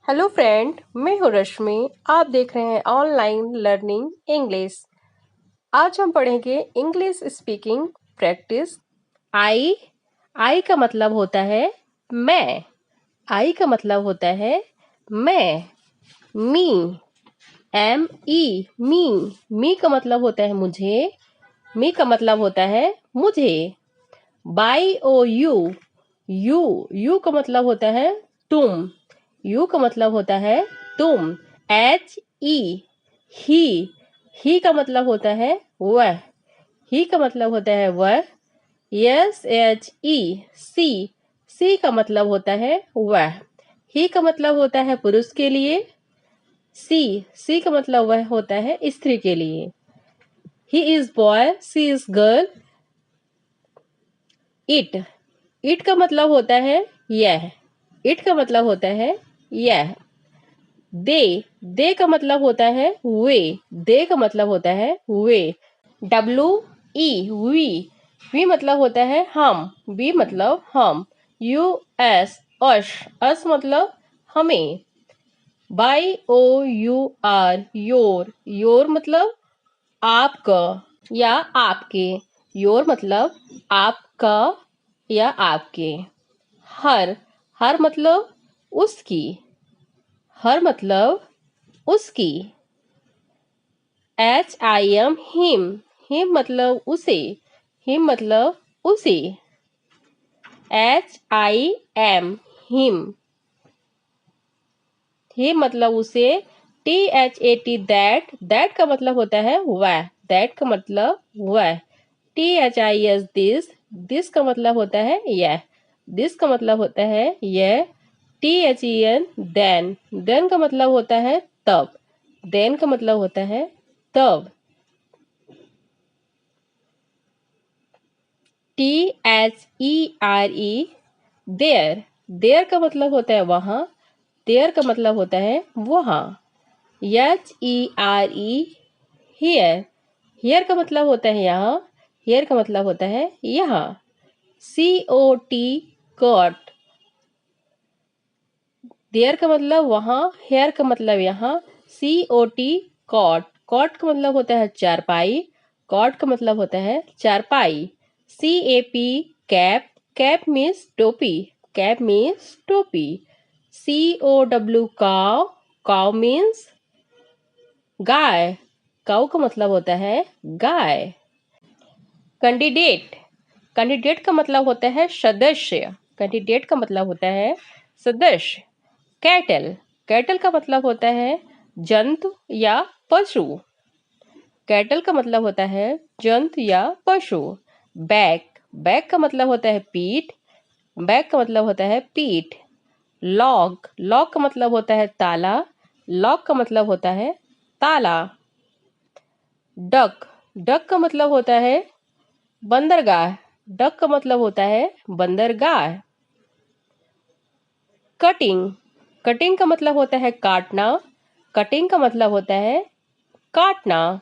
Hello friend, मैं हूँ रश्मि। आप देख रहे हैं ऑनलाइन लर्निंग इंग्लिश। आज हम पढ़ेंगे इंग्लिश स्पीकिंग प्रैक्टिस। आई का मतलब होता है मैं। आई का मतलब होता है मैं। मी, मी का मतलब होता है मुझे। मी का मतलब होता है मुझे। बाई ओ यू का मतलब होता है तुम। यू का मतलब होता है तुम। एच ई ही का मतलब होता है वह। ही का मतलब होता है वह। यस एच ई सी का मतलब होता है वह। ही का मतलब होता है पुरुष के लिए। सी का मतलब वह होता है स्त्री के लिए। He is boy, she is girl. It का मतलब होता है यह। इट का मतलब होता है यह। दे का मतलब होता है वे। दे का मतलब होता है वे। डब्लू ई वी मतलब होता है हम। वी मतलब हम। यू एस अस मतलब हमें। Y O U R your मतलब आपका या आपके। योर मतलब आपका या आपके। हर मतलब उसकी। हर मतलब उसकी। HIM हिम मतलब उसे। हिम मतलब उसे। HIM हिम हिम मतलब उसे। THAT दैट का मतलब होता है वह। दैट का मतलब वह। THIS दिस का मतलब होता है यह। दिस का मतलब होता है यह। THEN देन का मतलब होता है तब। देन का मतलब होता है तब। THERE देयर का मतलब होता है वहां। देयर का मतलब होता है वहां। HERE हियर का मतलब होता है यहाँ। हियर का मतलब होता है यहाँ। COT कॉट देयर का मतलब वहां। हेयर का मतलब यहाँ। COT कॉट का मतलब होता है चारपाई। कॉट का मतलब होता है चारपाई। CAP कैप मीन्स टोपी। कैप मीन्स टोपी। COW काउ मीन्स गाय। काउ का मतलब होता है गाय। कैंडिडेट का मतलब होता है सदस्य। कैंडिडेट का मतलब होता है सदस्य। कैटल का मतलब होता है जंतु या पशु। कैटल का मतलब होता है जंतु या पशु। बैक का मतलब होता है पीठ। बैक का मतलब होता है पीठ। लॉक का मतलब होता है ताला। लॉक का मतलब होता है ताला। डक का मतलब होता है बंदरगाह। डक का मतलब होता है बंदरगाह। कटिंग का मतलब होता है काटना। कटिंग का मतलब होता है काटना।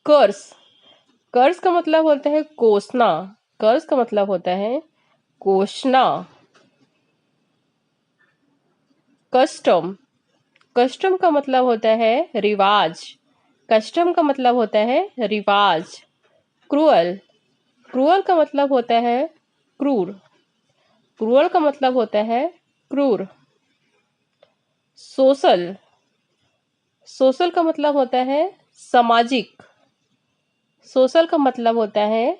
कर्स का मतलब होता है कोसना। कर्स का मतलब होता है कोसना। कस्टम का मतलब होता है रिवाज। कस्टम का मतलब होता है रिवाज। क्रूअल का मतलब होता है क्रूर। क्रूअल का मतलब होता है क्रूर। सोशल का मतलब होता है सामाजिक। सोशल का मतलब होता है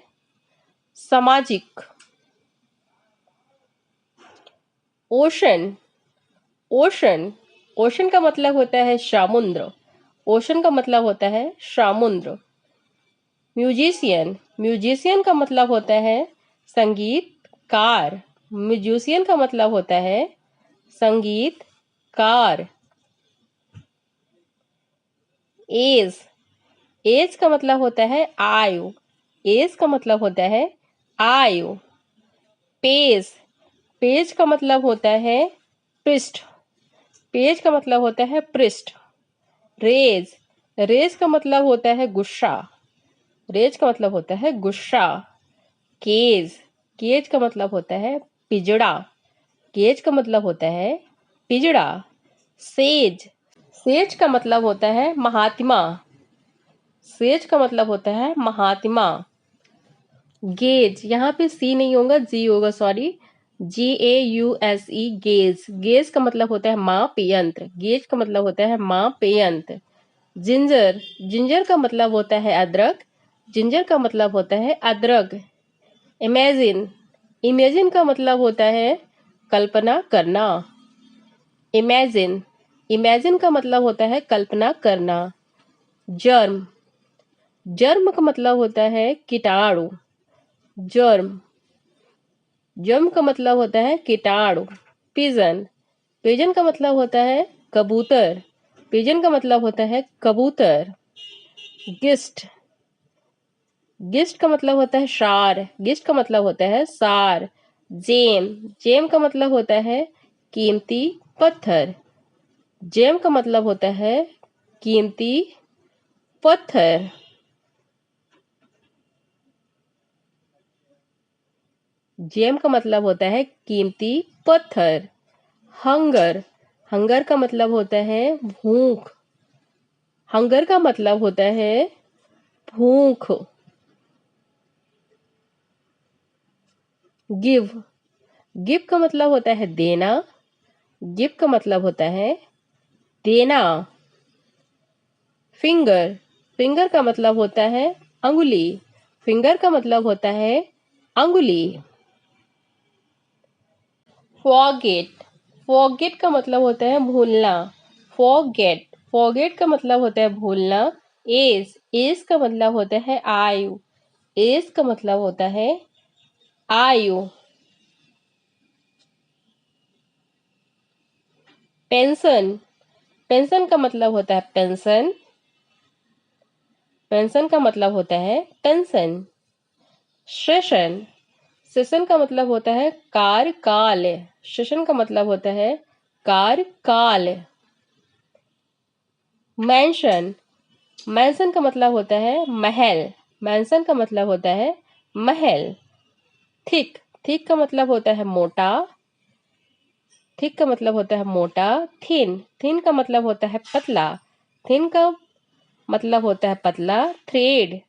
सामाजिक। ओशन ओशन का मतलब होता है समुद्र। ओशन का मतलब होता है समुद्र। म्यूजिशियन का मतलब होता है संगीतकार। म्यूजिशियन का मतलब होता है संगीतकार। एज एज का मतलब होता है आयु। एज का मतलब होता है आयु। पेज पेज का मतलब होता है पृष्ठ। पेज का मतलब होता है पृष्ठ। रेज का मतलब होता है गुस्सा। रेज का मतलब होता है गुस्सा। केज का मतलब होता है पिंजड़ा। केज का मतलब होता है पिजड़ा। सेज, सेज का मतलब होता है महात्मा। सेज का मतलब होता है महात्मा। गेज, यहाँ पे सी नहीं होगा, जी होगा, सॉरी, GAUSE, गेज। गेज का मतलब होता है माप यंत्र। गेज का मतलब होता है माप यंत्र। जिंजर, जिंजर का मतलब होता है अदरक। जिंजर का मतलब होता है अदरक। इमेजिन, इमेजिन का मतलब होता है कल्पना करना। इमेजिन, इमेजिन का मतलब होता है कल्पना करना। जर्म, जर्म का मतलब होता है कीटाणु। जर्म, जर्म का मतलब होता है कीटाणु। पिजन, पिजन का मतलब होता है कबूतर। पिजन का मतलब होता है कबूतर। गिस्ट, गिस्ट का मतलब होता है सार। गिस्ट का मतलब होता है सार। जेम, जेम का मतलब होता है कीमती पत्थर। जेम का मतलब होता है कीमती पत्थर। जेम का मतलब होता है कीमती पत्थर। हंगर, हंगर का मतलब होता है भूख। हंगर का मतलब होता है भूख। गिव, गिव का मतलब होता है देना। गिव का मतलब होता है देना। फिंगर, फिंगर का मतलब होता है अंगुली। फिंगर का मतलब होता है अंगुली। फॉरगेट, फॉरगेट का मतलब होता है भूलना। फॉरगेट, फॉरगेट का मतलब होता है भूलना। एज, एज का मतलब होता है आयु। एज का मतलब होता है आयु। पेंशन, पेंशन का मतलब होता है पेंशन। पेंशन का मतलब होता है पेंशन। सेशन, सेशन का मतलब होता है कार्यकाल। सेशन का मतलब होता है कार्यकाल। मैंशन, मैंशन का मतलब होता है महल। मैंशन का मतलब होता है महल। थिक, थिक का मतलब होता है मोटा। थिक का मतलब होता है मोटा। थिन, थिन का मतलब होता है पतला। थिन का मतलब होता है पतला। थ्रेड,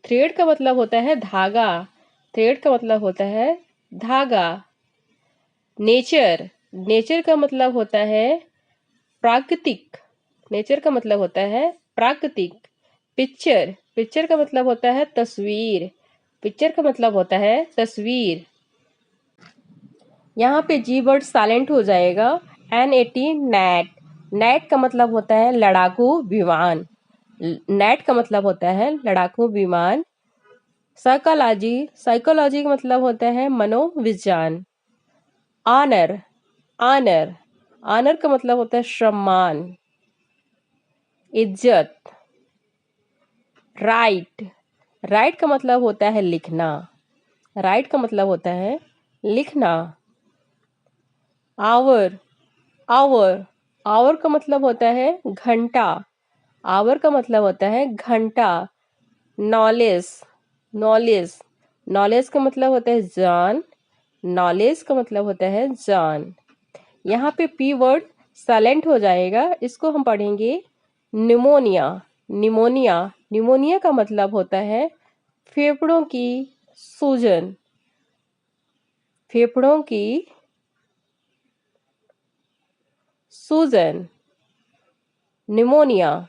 थ्रेड का मतलब होता है धागा। थ्रेड का मतलब होता है धागा। नेचर, नेचर का मतलब होता है प्राकृतिक। नेचर का मतलब होता है प्राकृतिक। पिक्चर, पिक्चर का मतलब होता है तस्वीर। पिक्चर का मतलब होता है तस्वीर। यहाँ पे जी वर्ड साइलेंट हो जाएगा। N80 नेट, नेट का मतलब होता है लड़ाकू विमान। नेट का मतलब होता है लड़ाकू विमान। साइकोलॉजी, साइकोलॉजी का मतलब होता है मनोविज्ञान। ऑनर, ऑनर, ऑनर का मतलब होता है सम्मान। इज्जत। राइट, राइट का मतलब होता है लिखना। राइट का मतलब होता है लिखना। आवर, आवर, आवर का मतलब होता है घंटा। आवर का मतलब होता है घंटा। नॉलेज, नॉलेज, नॉलेज का मतलब होता है जान। नॉलेज का मतलब होता है जान। यहाँ पे पी वर्ड साइलेंट हो जाएगा, इसको हम पढ़ेंगे निमोनिया। निमोनिया, निमोनिया का मतलब होता है फेफड़ों की सूजन। फेफड़ों की सूजन, निमोनिया।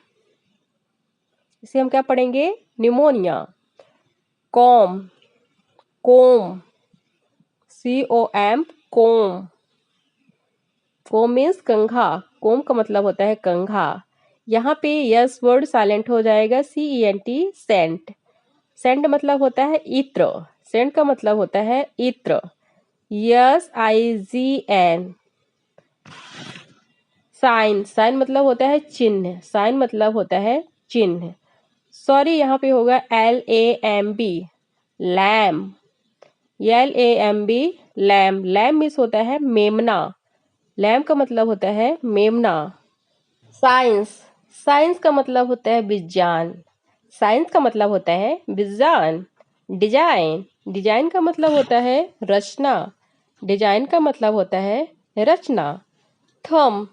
इसे हम क्या पढ़ेंगे? निमोनिया। कॉम, कोम, COM, कोम। कोम मीन्स कंघा। कोम का मतलब होता है कंघा। यहाँ पे यस वर्ड साइलेंट हो जाएगा। CENT, Saint. सेंट मतलब होता है इत्र। सेंट का मतलब होता है इत्र। SIGN। साइन, साइन मतलब होता है चिन्ह। साइन मतलब होता है चिन्ह। सॉरी, यहाँ पे होगा LAMB, lamb. LAMB, lamb. Lamb means होता है मेमना। लैम का मतलब होता है मेमना। साइंस, साइंस का मतलब होता है विज्ञान। साइंस का मतलब होता है विज्ञान। डिजाइन, डिजाइन का मतलब होता है रचना। डिजाइन का मतलब होता है रचना। थंब,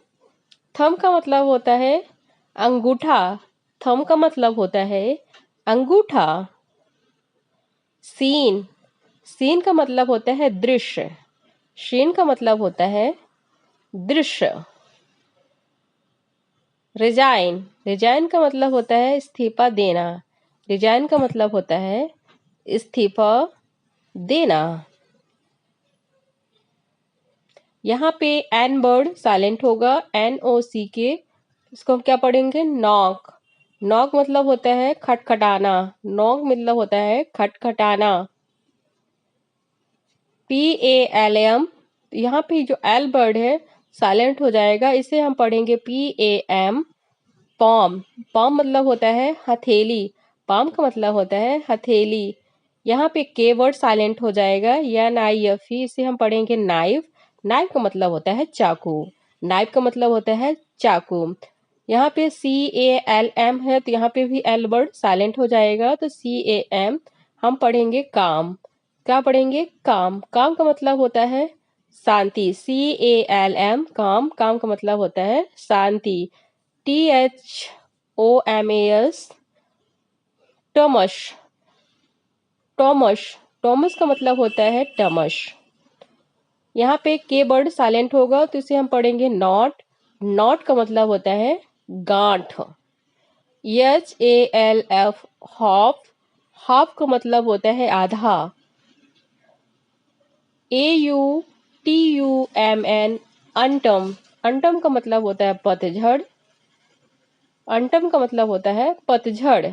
थंब का मतलब होता है अंगूठा। थंब का मतलब होता है अंगूठा। सीन, सीन का मतलब होता है दृश्य। सीन का मतलब होता है दृश्य। रिजाइन, रिजाइन का मतलब होता है इस्तीफा देना। रिजाइन का मतलब होता है इस्तीफा देना। यहाँ पे एन वर्ड साइलेंट होगा, NOCK। इसको हम क्या पढ़ेंगे? नॉक। नॉक मतलब होता है खटखटाना। नॉक मतलब होता है खटखटाना। PALM, यहाँ पे जो एल वर्ड है साइलेंट हो जाएगा, इसे हम पढ़ेंगे PAM। पॉम, पॉम मतलब होता है हथेली। पाम का मतलब होता है हथेली। यहाँ पे के वर्ड साइलेंट हो जाएगा, NIFE, इसे हम पढ़ेंगे नाइफ। नाइफ का मतलब होता है चाकू। नाइफ का मतलब होता है चाकू। यहाँ पे CALM है, तो यहाँ पे भी एल वर्ड साइलेंट हो जाएगा, तो CAM। हम पढ़ेंगे काम। क्या पढ़ेंगे? काम। काम का मतलब होता है शांति। CALM, काम। काम का मतलब होता है शांति। THOMAS, टमश। टॉमश, टॉमस का मतलब होता है टमश। यहाँ पे के वर्ड साइलेंट होगा, तो इसे हम पढ़ेंगे नॉट। नॉट का मतलब होता है गांठ। HALF, half. हाफ का मतलब होता है आधा। AUTUMN, अंटम। अंटम का मतलब होता है पतझड़। अंटम का मतलब होता है पतझड़।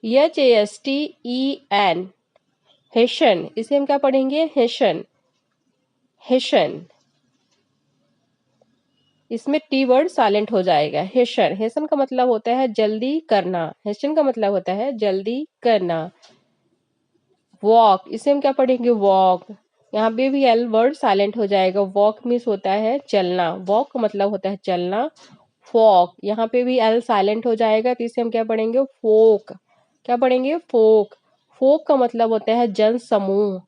HASTEN, हेशन, इसे हम क्या पढ़ेंगे? हेशन। हेशन, इसमें टी वर्ड साइलेंट हो जाएगा। हेशन, हेशन का मतलब होता है जल्दी करना। हेशन का मतलब होता है जल्दी करना। वॉक, इसे हम क्या पढ़ेंगे? वॉक। यहाँ पे भी एल वर्ड साइलेंट हो जाएगा। वॉक मीन्स होता है चलना। वॉक का मतलब होता है चलना। फॉक, यहाँ पे भी एल साइलेंट हो जाएगा, तो इसे हम क्या पढ़ेंगे? फोक। क्या पढ़ेंगे? फोक। फोक का मतलब होता है जन समूह।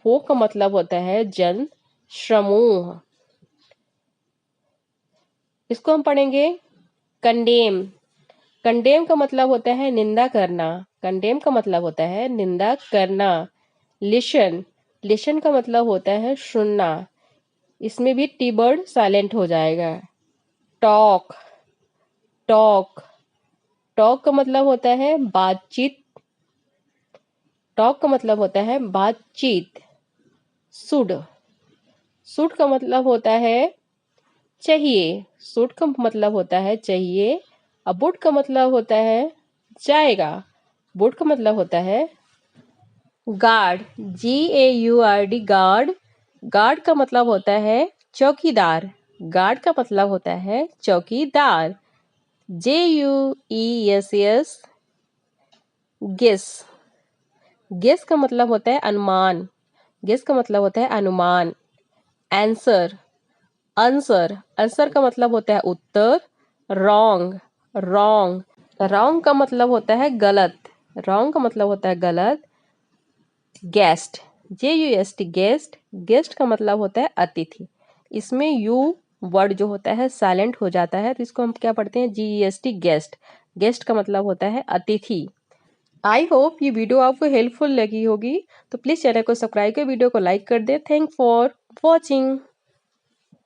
फोक का मतलब होता है जन समूह। इसको हम पढ़ेंगे कंडेम। कंडेम का मतलब होता है निंदा करना। कंडेम का मतलब होता है निंदा करना। लिसन, लिसन का मतलब होता है सुनना। इसमें भी टी वर्ड साइलेंट हो जाएगा। Talk, talk. टॉक का मतलब होता है बातचीत। टॉक का मतलब होता है बातचीत। सुड, सुड का मतलब होता है चाहिए। सुड का मतलब होता है चाहिए। अब बुट का मतलब होता है जाएगा। बुट का मतलब होता है गार्ड। GAURD, guard. गार्ड का मतलब होता है चौकीदार। गार्ड का मतलब होता है चौकीदार। GUESS, guess. गेस का मतलब होता है अनुमान। गेस का मतलब होता है अनुमान। Answer, answer. आंसर का मतलब होता है उत्तर। Wrong, wrong. रॉन्ग का मतलब होता है गलत। रॉन्ग का मतलब होता है गलत। Guest, GUST, guest. गेस्ट का मतलब होता है अतिथि। इसमें यू वर्ड जो होता है साइलेंट हो जाता है, तो इसको हम क्या पढ़ते हैं? GEST, guest. गेस्ट का मतलब होता है अतिथि। आई होप ये वीडियो आपको हेल्पफुल लगी होगी, तो प्लीज़ चैनल को सब्सक्राइब कर वीडियो को लाइक कर दे। Thank for watching.